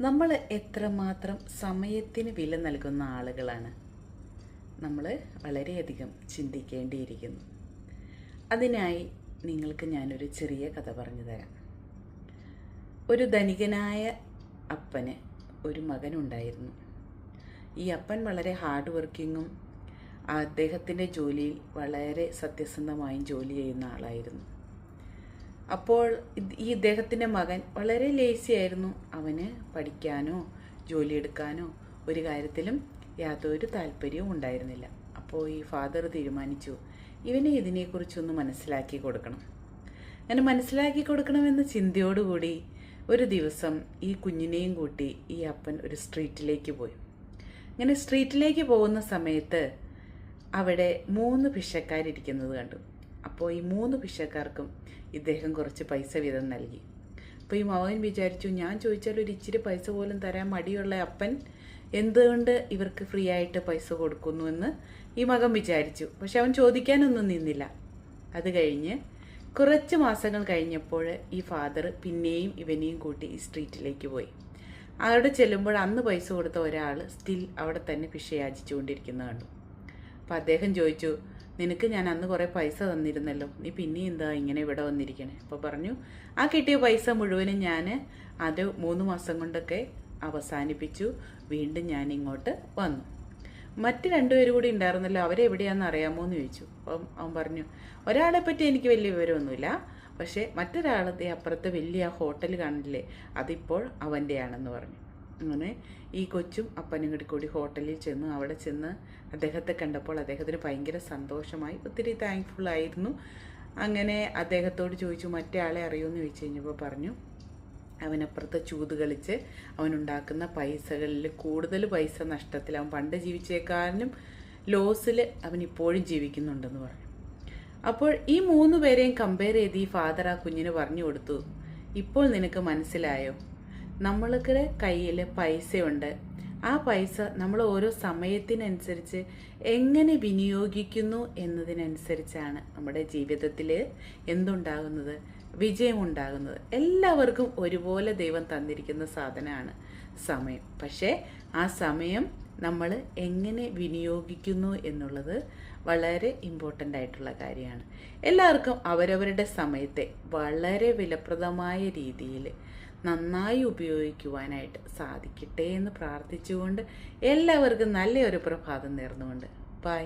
നമ്മൾ എത്രമാത്രം സമയത്തിന് വില നൽകുന്ന ആളുകളാണ് നമ്മൾ വളരെയധികം ചിന്തിക്കേണ്ടിയിരിക്കുന്നു. അതിനായി നിങ്ങൾക്ക് ഞാനൊരു ചെറിയ കഥ പറഞ്ഞു തരാം. ഒരു ധനികനായ അപ്പന് ഒരു മകനുണ്ടായിരുന്നു. ഈ അപ്പൻ വളരെ ഹാർഡ് വർക്കിങ്ങും അദ്ദേഹത്തിൻ്റെ ജോലിയിൽ വളരെ സത്യസന്ധമായും ജോലി ചെയ്യുന്ന ആളായിരുന്നു. അപ്പോൾ ഈ ഇദ്ദേഹത്തിൻ്റെ മകൻ വളരെ ലേസി ആയിരുന്നു. അവന് പഠിക്കാനോ ജോലിയെടുക്കാനോ ഒരു കാര്യത്തിലും യാതൊരു താല്പര്യവും ഉണ്ടായിരുന്നില്ല. അപ്പോൾ ഈ ഫാദർ തീരുമാനിച്ചു, ഇവനെ ഇതിനെക്കുറിച്ചൊന്ന് മനസ്സിലാക്കി കൊടുക്കണം. അങ്ങനെ മനസ്സിലാക്കി കൊടുക്കണമെന്ന ചിന്തയോടുകൂടി ഒരു ദിവസം ഈ കുഞ്ഞിനെയും കൂട്ടി ഈ അപ്പൻ ഒരു സ്ട്രീറ്റിലേക്ക് പോയി. അങ്ങനെ സ്ട്രീറ്റിലേക്ക് പോകുന്ന സമയത്ത് അവിടെ 3 ഭിക്ഷക്കാരിരിക്കുന്നത് കണ്ടു. അപ്പോൾ ഈ 3 ഭിക്ഷക്കാർക്കും ഇദ്ദേഹം കുറച്ച് പൈസ വീതം നൽകി. അപ്പോൾ ഈ മകൻ വിചാരിച്ചു, ഞാൻ ചോദിച്ചാൽ ഒരു ഇച്ചിരി പൈസ പോലും തരാൻ മടിയുള്ള അപ്പൻ എന്തുകൊണ്ട് ഇവർക്ക് ഫ്രീ ആയിട്ട് പൈസ കൊടുക്കുന്നുവെന്ന് ഈ മകൻ വിചാരിച്ചു. പക്ഷെ അവൻ ചോദിക്കാനൊന്നും നിന്നില്ല. അത് കഴിഞ്ഞ് കുറച്ച് മാസങ്ങൾ കഴിഞ്ഞപ്പോൾ ഈ ഫാദർ പിന്നെയും ഇവനെയും കൂട്ടി ഈ സ്ട്രീറ്റിലേക്ക് പോയി. അവിടെ ചെല്ലുമ്പോൾ അന്ന് പൈസ കൊടുത്ത ഒരാൾ സ്റ്റിൽ അവിടെ തന്നെ ഭിക്ഷ യാചിച്ചുകൊണ്ടിരിക്കുന്നത് കണ്ടു. അപ്പോൾ അദ്ദേഹം ചോദിച്ചു, നിനക്ക് ഞാൻ അന്ന് കുറേ പൈസ തന്നിരുന്നല്ലോ, നീ പിന്നെ എന്താ ഇങ്ങനെ ഇവിടെ വന്നിരിക്കണേ? അപ്പോൾ പറഞ്ഞു, ആ കിട്ടിയ പൈസ മുഴുവനും ഞാൻ അത് 3 മാസം കൊണ്ടൊക്കെ അവസാനിപ്പിച്ചു. വീണ്ടും ഞാൻ ഇങ്ങോട്ട് വന്നു. മറ്റ് 2 പേര് കൂടി ഉണ്ടായിരുന്നല്ലോ, അവരെവിടെയാണെന്ന് അറിയാമോ എന്ന് ചോദിച്ചു. അപ്പം അവൻ പറഞ്ഞു, ഒരാളെ പറ്റി എനിക്ക് വലിയ വിവരമൊന്നുമില്ല, പക്ഷേ മറ്റൊരാളത്തെ അപ്പുറത്ത് വലിയ ഹോട്ടൽ കാണില്ലേ, അതിപ്പോൾ അവൻ്റെയാണെന്ന് പറഞ്ഞു. അങ്ങനെ ഈ കൊച്ചും അപ്പനും കൂടി ഹോട്ടലിൽ ചെന്നു. അവിടെ ചെന്ന് അദ്ദേഹത്തെ കണ്ടപ്പോൾ അദ്ദേഹത്തിന് ഭയങ്കര സന്തോഷമായി, ഒത്തിരി താങ്ക്ഫുള്ളായിരുന്നു. അങ്ങനെ അദ്ദേഹത്തോട് ചോദിച്ചു, മറ്റേ ആളെ അറിയുമെന്ന് ചോദിച്ചു കഴിഞ്ഞപ്പോൾ പറഞ്ഞു, അവനപ്പുറത്ത് ചൂത് കളിച്ച് അവനുണ്ടാക്കുന്ന പൈസകളിൽ കൂടുതൽ പൈസ നഷ്ടത്തിൽ, അവൻ പണ്ട് ജീവിച്ചേക്കാളും ലോസിൽ അവനിപ്പോഴും ജീവിക്കുന്നുണ്ടെന്ന് പറഞ്ഞു. അപ്പോൾ ഈ 3 പേരെയും കമ്പയർ ചെയ്ത് ഈ ഫാദർ ആ കുഞ്ഞിന് പറഞ്ഞു കൊടുത്തു, ഇപ്പോൾ നിനക്ക് മനസ്സിലായോ, നമ്മൾക്ക് കയ്യിൽ പൈസയുണ്ട്. ആ പൈസ നമ്മൾ ഓരോ സമയത്തിനനുസരിച്ച് എങ്ങനെ വിനിയോഗിക്കുന്നു എന്നതിനനുസരിച്ചാണ് നമ്മുടെ ജീവിതത്തിൽ എന്തുണ്ടാകുന്നത്, വിജയമുണ്ടാകുന്നത്. എല്ലാവർക്കും ഒരുപോലെ ദൈവം തന്നിരിക്കുന്ന സാധനമാണ് സമയം. പക്ഷേ ആ സമയം നമ്മൾ എങ്ങനെ വിനിയോഗിക്കുന്നു എന്നുള്ളത് വളരെ ഇമ്പോർട്ടൻ്റ് ആയിട്ടുള്ള കാര്യമാണ്. എല്ലാവർക്കും അവരവരുടെ സമയത്തെ വളരെ വിലപ്രദമായ രീതിയിൽ നന്നായി ഉപയോഗിക്കുവാനായിട്ട് സാധിക്കട്ടെ എന്ന് പ്രാർത്ഥിച്ചുകൊണ്ട് എല്ലാവർക്കും നല്ലൊരു പ്രഭാതം നേർന്നുകൊണ്ട് ബൈ.